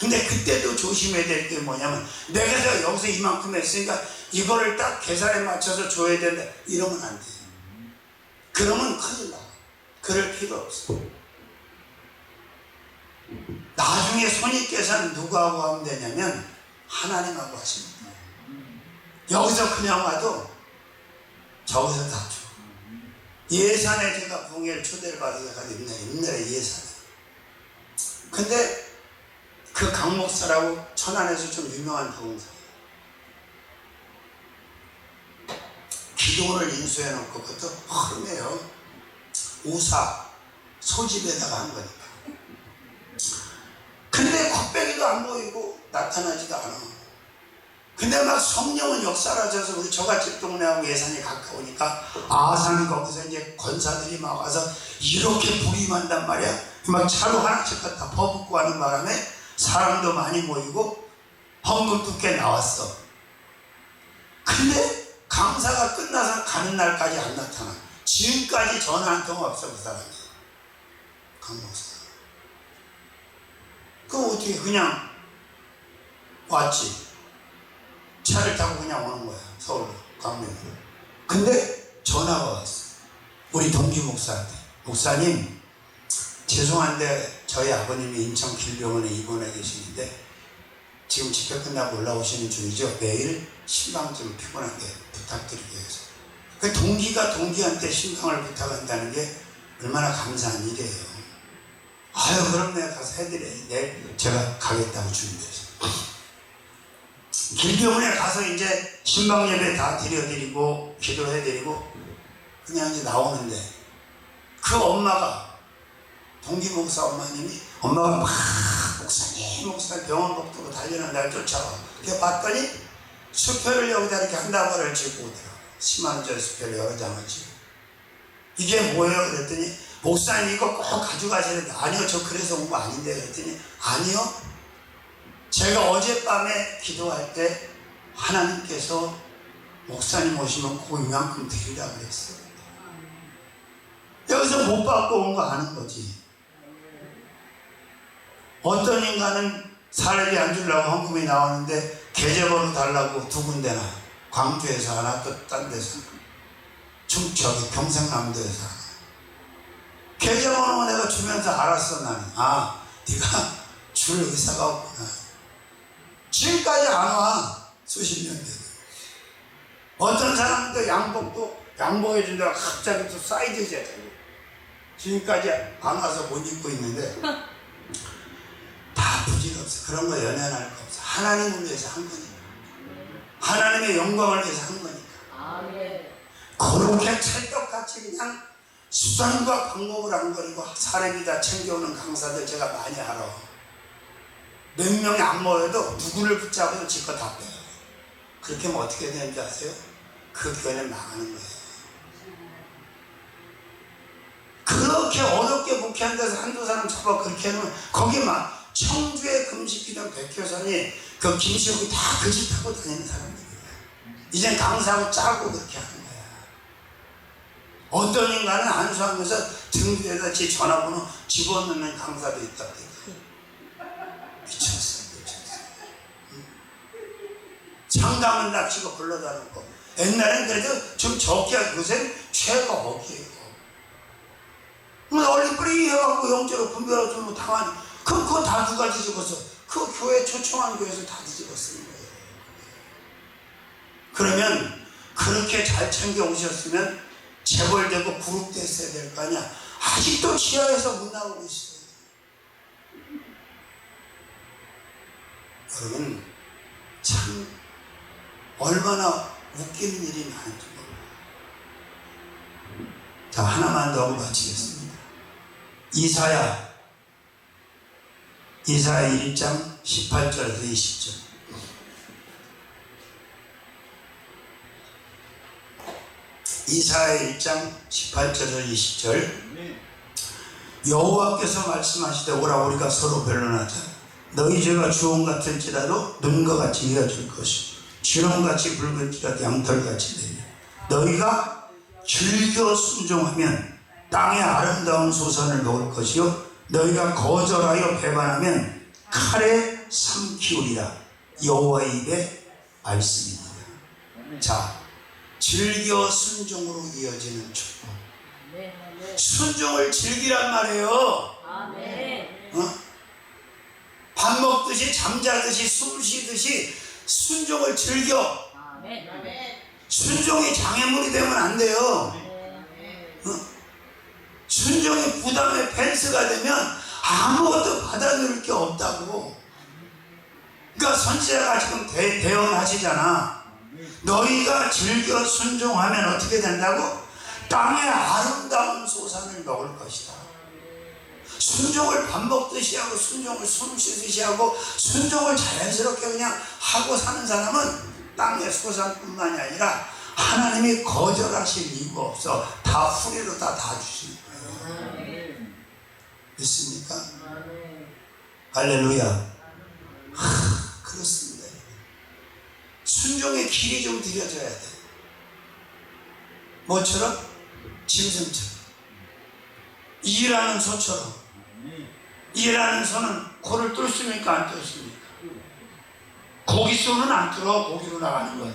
근데 그때도 조심해야 될 게 뭐냐면 내가 여기서 이만큼 했으니까 이거를 딱 계산에 맞춰서 줘야 된다 이러면 안 돼. 그러면 큰일 나. 그럴 필요 없어. 나중에 손익계산 누구하고 하면 되냐면 하나님하고 하시면 돼. 여기서 그냥 와도 저기서 다 줘. 예산에 제가 부흥회를 초대를 받아서 가서 옛날에 예산에. 근데 그 강 목사라고 천안에서 좀 유명한 부흥사예요. 기둥을 인수해 놓고 그것도 허름해요. 우사 소집에다가 한 거니까. 근데 콧배기도 안 보이고 나타나지도 않아. 근데 막 성령은 역사라져서 우리 저갓집 동네하고 예산이 가까우니까 아산 거기서 이제 권사들이 막 와서 이렇게 부임한단 말이야. 막 차로 하나씩 갖다 퍼붓고 하는 바람에 사람도 많이 모이고 헌금도 꽤 나왔어. 근데 강사가 끝나서 가는 날까지 안 나타나. 지금까지 전화 한 통 없어 그 사람이. 강목사. 그럼 어떻게 그냥 왔지. 차를 타고 그냥 오는 거야. 서울로 강릉으로. 근데 전화가 왔어. 우리 동기 목사한테. 목사님 죄송한데 저희 아버님이 인천 길병원에 입원해 계시는데 지금 집회 끝나고 올라오시는 중이죠. 매일 신방 좀 피곤하게 부탁드리기 위해서. 그 동기가 동기한테 신방을 부탁한다는 게 얼마나 감사한 일이에요. 아유 그럼 내가 가서 해드려야지. 내일 제가 가겠다고 준비해서 길병원에 가서 이제 신방 예배 다 드려드리고 기도해드리고 그냥 이제 나오는데 그 엄마가 동기 목사 엄마가 막 목사님 병원 복도로 달리는 날 쫓아와. 그래서 봤더니 수표를 여기다 이렇게 한 다발을 쥐고 오더라. 10만원짜리 수표를 여러 장을 쥐고. 이게 뭐예요? 그랬더니 목사님 이거 꼭 가져가시는데 아니요 저 그래서 온 거 아닌데 그랬더니 아니요 제가 어젯밤에 기도할 때 하나님께서 목사님 오시면 꼭 이만큼 드리라고 그랬어요. 여기서 못 받고 온 거 아는 거지. 어떤 인간은 사례비 안 주려고 헌금이 나오는데 계좌번호 달라고 두 군데나 광주에서 하나 또 딴 데서 저기 경상남도에서 하나. 계좌번호 내가 주면서 알았어 나는. 아 네가 줄 의사가 없구나. 지금까지 안 와. 수십 년 돼도. 어떤 사람도 양복해준다고 갑자기 또 사이즈 재자고. 지금까지 안 와서 못 입고 있는데 다 부질없어. 그런 거 연연할 거 없어. 하나님을 위해서 한 거니까. 하나님의 영광을 위해서 한 거니까. 그렇게 찰떡같이 그냥 수단과 방법을 안 버리고 사람이 다 챙겨오는 강사들 제가 많이 알아. 몇 명이 안 모여도 누구를 붙잡아서 지껏 다 빼요. 그렇게 하면 어떻게 되는지 아세요? 그 교회는 망하는 거예요. 그렇게 어렵게 목회한 데서 한두 사람 잡아 그렇게 해놓으면 거기 막 청주에 금식기던 백효선이 그 김시욱이 다 그 집 타고 다니는 사람들이에요. 이젠 강사하고 짜고 그렇게 하는 거야. 어떤 인간은 안수하면서 등 뒤에다 지 전화번호 집어넣는 강사도 있다고. 미쳤어. 응? 상담은 납치고 불러다니고. 옛날엔 그래도 좀 적게 하고 요새 죄가 거기에요. 얼리뿌리 해갖고 영적으로 분별하고 당하는, 그거 다 누가 뒤집었어? 그 교회 초청한 교회에서 다 뒤집어 쓰는 거예요. 그러면 그렇게 잘 챙겨 오셨으면 재벌되고 그룹 됐어야 될 거 아니야. 아직도 지하에서 못 나오고 있어요. 여러분, 참 얼마나 웃기는 일이 많은지 몰라요. 자, 하나만 더 하고 마치겠습니다. 이사야 1장 18절에서 20절. 이사야 1장 18절에서 20절. 여호와께서 말씀하시되 오라 우리가 서로 변론하자. 너희 죄가 주홍 같을지라도 눈과 같이 이어질 것이고 지렁같이 붉을지라도 양털같이 되리라. 너희가 즐겨 순종하면 땅의 아름다운 소산을 먹을 것이요 너희가 거절하여 배반하면 칼에 삼키우리라. 여호와의 입의 말씀입니다. 자, 즐겨 순종으로 이어지는 축복. 순종을 즐기란 말이에요. 밥 먹듯이 잠자듯이 숨 쉬듯이 순종을 즐겨. 순종이 장애물이 되면 안 돼요. 순종이 부담의 펜스가 되면 아무것도 받아들일 게 없다고. 그러니까 선지자가 지금 대언하시잖아. 너희가 즐겨 순종하면 어떻게 된다고? 땅의 아름다운 소산을 먹을 것이다. 순종을 밥 먹듯이 하고 순종을 숨 쉬듯이 하고 순종을 자연스럽게 그냥 하고 사는 사람은 땅의 소산뿐만이 아니라 하나님이 거절하실 이유가 없어. 다 후리로 다 주시는 거예요. 믿습니까? 할렐루야. 그렇습니다. 순종의 길이 좀 들여져야 돼. 뭐처럼? 짐승처럼. 일하는 소처럼. 일하는 소는 코를 뚫습니까? 안 뚫습니까? 고기소는 안 뚫어. 고기로 나가는 거예요.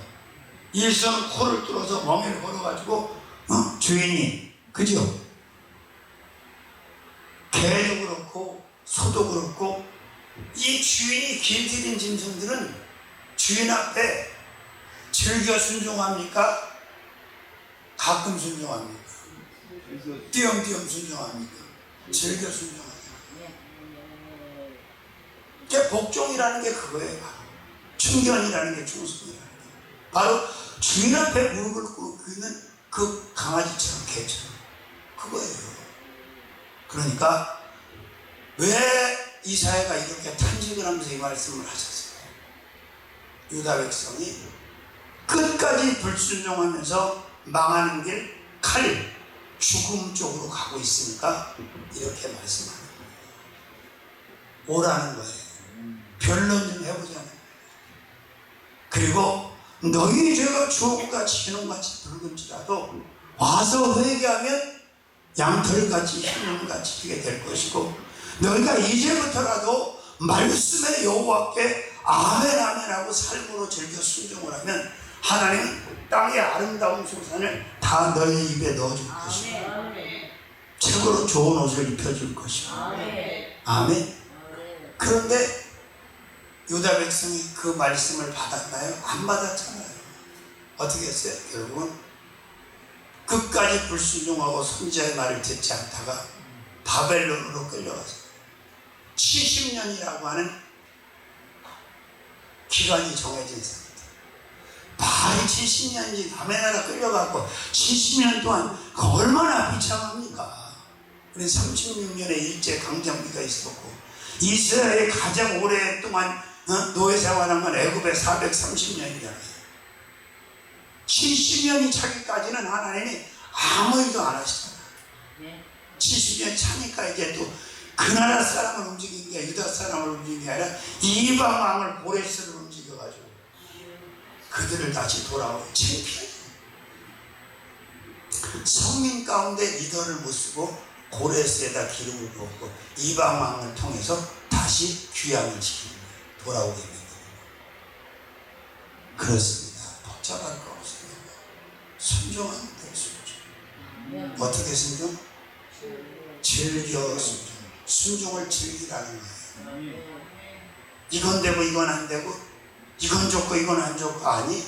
일소는 코를 뚫어서 멍에를 걸어가지고 주인이, 그죠? 개도 그렇고 소도 그렇고 이 주인이 길들인 짐승들은 주인 앞에 즐겨 순종합니까? 가끔 순종합니까? 띄엄띄엄 순종합니까? 즐겨 순종합니까? 복종이라는 게 그거예요. 충견이라는 게 충성이라는 게. 바로 주인 앞에 무릎을 꿇는 그 강아지처럼 개처럼 그거예요. 그러니까 왜 이사야가 이렇게 탄식을 하면서 이 말씀을 하셨어요? 유다 백성이 끝까지 불순종하면서 망하는 길, 칼, 죽음 쪽으로 가고 있으니까 이렇게 말씀하는 거예요. 오라는 거예요. 변론 좀 해보자는 거예요. 그리고 너희 죄가 주홍같이 희롱같이 붉은지라도 와서 회개하면 양털같이 흰눈같이 피게 될 것이고 너희가 이제부터라도 말씀의 여호와께 아멘 아멘 하고 삶으로 즐겨 순종을 하면 하나님은 땅의 아름다운 소산을 다 너희 입에 넣어줄 것이고 최고로 좋은 옷을 입혀줄 것이고 아멘. 그런데 유다 백성이 그 말씀을 받았나요? 안 받았잖아요. 어떻게 했어요? 결국은 끝까지 불순종하고 선지자의 말을 듣지 않다가 바벨론으로 끌려가서 70년이라고 하는 기간이 정해진 상태. 바알이 70년인지 남의 나라 끌려가고 70년 동안 얼마나 비참합니까? 우리 36년의 일제 강점기가 있었고 이스라엘이 가장 오랫동안 노예 생활한 건 애굽의 430년이잖아요. 70년이 차기까지는 하나님이 아무 일도 안 하시잖아요. 70년 차니까 이제 또 그 나라 사람을 움직인 게 유다 사람을 움직인 게 아니라 이방 왕을 고레스를 움직여가지고 그들을 다시 돌아오게 창피하게. 성민 가운데 리더를 못 쓰고 고레스에다 기름을 부었고 이방 왕을 통해서 다시 귀향을 시키는 거예요. 돌아오게 되는 거예요. 그렇습니다. 복잡할 거 없어요. 순종하면 될 수 있죠. 어떻게 순종? 즐겨 순종. 순종을 즐기라는 거예요. 이건 되고 이건 안 되고, 이건 좋고 이건 안 좋고, 아니,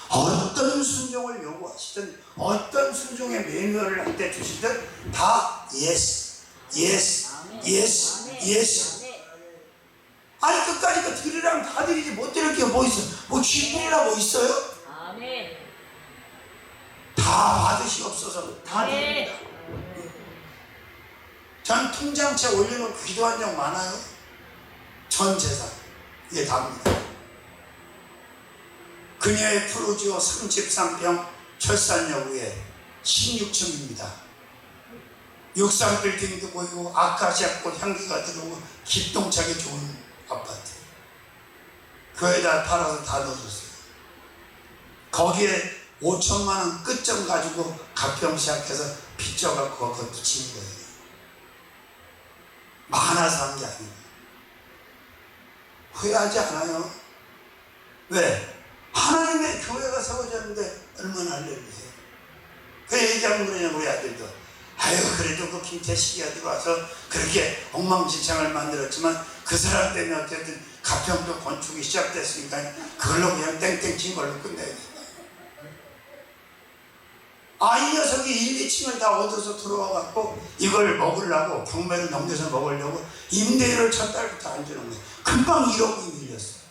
어떤 순종을 요구하시든 어떤 순종의 매뉴얼을 한테 주시든 다 예스, 예스, 예스, 예스. 아니 끝까지 그 들으라면 다 들이지 못 들을 게 뭐 있어? 뭐 쥐뿔이나 뭐 있어요? 다 받으시옵소서. 다 드립니다. 전 통장채 올려놓고 기도한 적 많아요. 전 재산 이게 답니다. 그녀의 프로지오 33평 철산역에 16층입니다. 육상 빌딩도 보이고 아카시아 꽃 향기가 들어오고 기똥차게 좋은 아파트. 그에다 팔아서 다 넣어줬어요. 거기에 5천만 원 끝점 가지고 가평 시작해서 빚져갖고 그것도 붙인 거예요. 많아서 한 게 아니에요. 후회하지 않아요. 왜? 하나님의 교회가 세워졌는데 얼마나 할렐루야. 그 얘기하면 그러냐 우리 아들도. 아유 그래도 그 김태식이 어디 와서 그렇게 엉망진창을 만들었지만 그 사람 때문에 어쨌든 가평도 건축이 시작됐으니까 그걸로 그냥 땡땡 친 걸로 끝내야 돼. 이 녀석이 1, 2층을 다 얻어서 들어와갖고 이걸 먹으려고 경매를 넘겨서 먹으려고 임대료를 첫 달부터 안 주는 거예요. 금방 1억이 밀렸어요.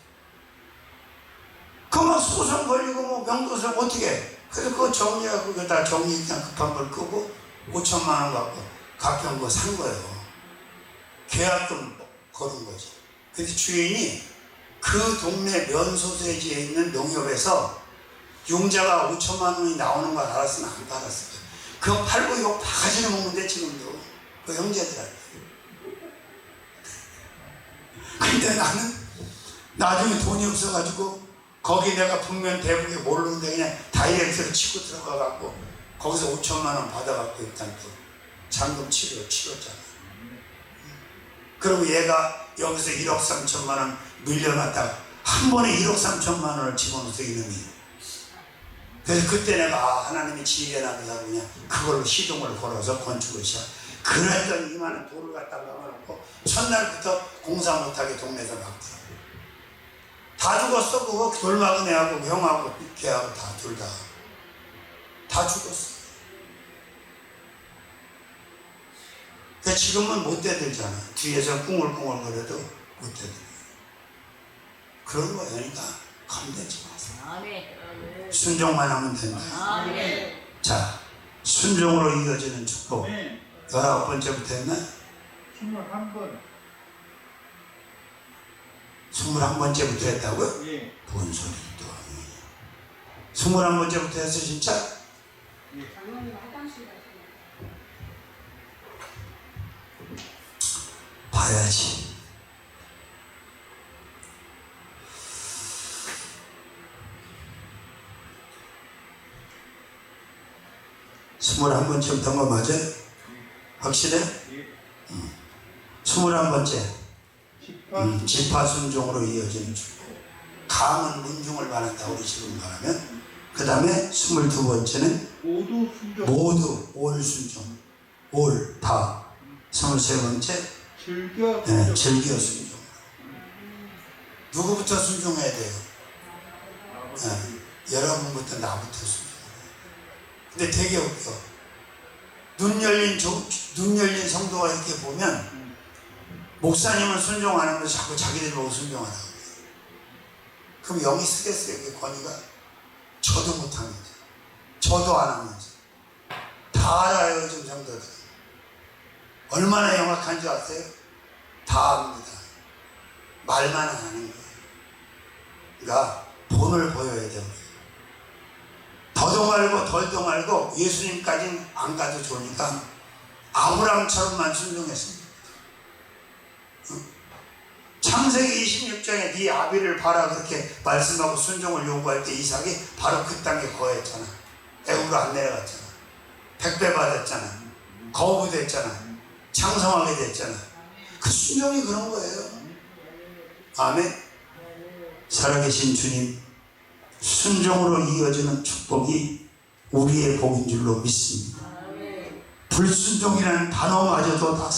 그만 소송 걸리고 뭐 명도상 어떻게 해? 그래서 그거 정리하고 그거 다 정리 그냥 급한 걸 끄고 5천만 원 갖고 가평 거 산 거예요. 계약금 걸은 거지. 근데 주인이 그 동네 면소재지에 있는 농협에서 융자가 5천만 원이 나오는 걸 알았으면 안 팔았을 거예요. 그거 팔고 이거 바가지를 먹는데 지금도 그 형제들한테. 근데 나는 나중에 돈이 없어가지고 거기 내가 분명 대북에 모르는데 그냥 다이렉트로 치고 들어가갖고 거기서 5천만 원 받아갖고 일단 또 잔금 치렀잖아. 그리고 얘가 여기서 1억 3천만 원 밀려났다가 한 번에 1억 3천만 원을 집어넣어서 이놈이. 그래서 그때 내가 하나님의 지혜가 나면서 그냥 그걸로 시동을 걸어서 건축을 시작. 그랬더니 이만한 돌을 갖다 박아놓고 첫날부터 공사 못하게 동네에서 막더라고. 다 죽었어. 그거 돌 막은 애하고 형하고 걔하고 다 둘 다 죽었어. 그 지금은 못 대들잖아. 뒤에서 꿍얼꿍얼거려도 못 대들. 그런 거야. 그러니까 겁내지 마세요. 순종만 하면 된다. 자, 순종으로 이어지는 축복. 19번째부터 했나? 21번. 21번째부터 했다고요? 예. 뭔 소리 또. 21번째부터 했어 진짜? 예. 봐야지. 스물한 번째부터 한 거 맞아요? 확실해? 예. 21번째. 집합. 지파 순종으로 이어지는 축복. 감은 문중을 받았다 우리 지금 말하면. 그 다음에 22번째는 모두 순종. 모두 올 순종. 올 다. 23번째 즐겨 순종. 즐겨 순종. 누구부터 순종해야 돼요? 여러분부터 나부터 순종해요. 근데 되게 웃겨. 눈 열린 성도가 이렇게 보면 목사님은 순종 안 하면서 자꾸 자기들 보고 순종하라고 해요. 그럼 영이 쓰겠어요, 그 권위가? 저도 못하면서, 저도 안 하면서. 다 알아요, 요즘 성도들. 얼마나 영악한 줄 아세요? 다 압니다. 말만 안 하는 거예요. 그러니까 본을 보여야 돼요. 더도 말고 덜도 말고 예수님까지는 안 가도 좋으니까 아브라함처럼만 순종했습니다. 창세기 26장에 네 아비를 봐라 그렇게 말씀하고 순종을 요구할 때 이삭이 바로 그 땅에 거했잖아. 애굽으로 안 내려갔잖아. 백배 받았잖아. 거부됐잖아. 장성하게 됐잖아. 그 순종이 그런 거예요. 아멘. 살아계신 주님, 순종으로 이어지는 축복이 우리의 복인 줄로 믿습니다. 불순종이라는 단어마저도 다